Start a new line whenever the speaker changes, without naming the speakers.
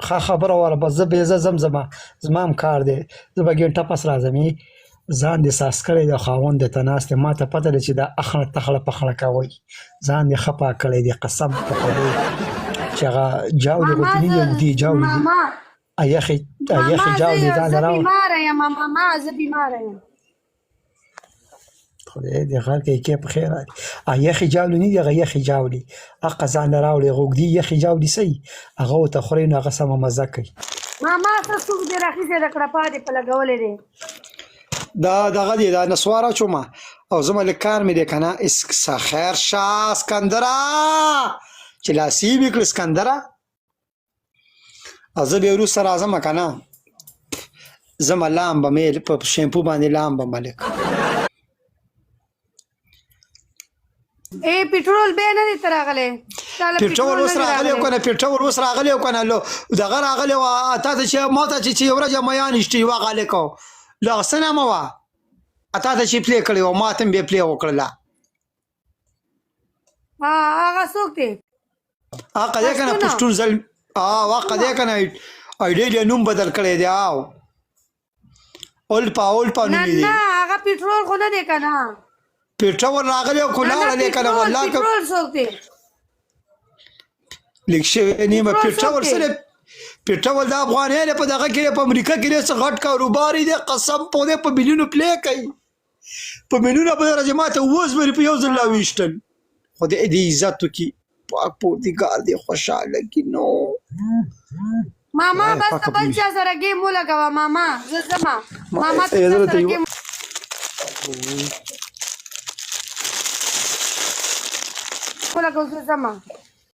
ښه خبره وره بس زه بې زه ځم زما هم کار دی زه به ګنټه پس راځم ځان دې ساس کړی دی خاوند دې ته ناست دی ما ته پته ده چې دا اخړه تخړه پخړه کوئ ځان دې ښه پاک کړی دی قسم په خدای چې هغه جاولې غوندې نه دي اوږدې جاولې دي یخې جاولې ځان ته راوړه
ماما زه بیماره یم
خدای دې غر کې کې په خیر یخې جاولې نه دي هغه یخې جاولې هغه ځان ته راوړې هغه اوږدې یخې جاولې صحیح هغه ورته خورئ نو هغه سمه مزه کوي
ماما څه څوک دې راخیستې د کړپا دې په لګولې دی
دا دغه دی دا نسوار اچومه او زما لږ کار مې دی که نه خیر شه اسکندره چې لاسي مې کړه اسکندره او زه بیا وروسته راځم که نه زما لامبه مې په شیمپو باندې لامبه ملک
پټرول بیا نه دی ته راغلی
پټرول اوس راغلی او که نه پټرول اوس راغلی او که نه دغه راغلی وه تا ته چې ما ته چې یو ورځ میان ایشتې یوه غالۍ کو له څه نامه وه تا ته چې پلی کړې وه ما ته هم بیا پلی وکړله
هغه څوک دی
هغه دی که نه پښتون زل هغه دی که نه ایډیل یې نوم بدل کړی دی اولپا نوم یې دی
نه هغه پټرول خو نه دی که نه
پټرول راغلی او کلاړه دی که نه والله
پټرول څوک دی
لیک شوی نیمه پټرول سره پټرول د افغانیانو په دغه کې په امریکا کې څه غټ کاروبار دی قسم په دې په ملیونو پلی کوي په ملیونو په درجه ماته اوس مې په یو ځل راویشتل خدای دې عزت وکړي پاک پروردګار دې خوشحاله کړي نو
ماما بس ته بل چا سره ګیم ولګوه ماما زه ځمه ماما ته سره ګیم ولګوه زه ځمه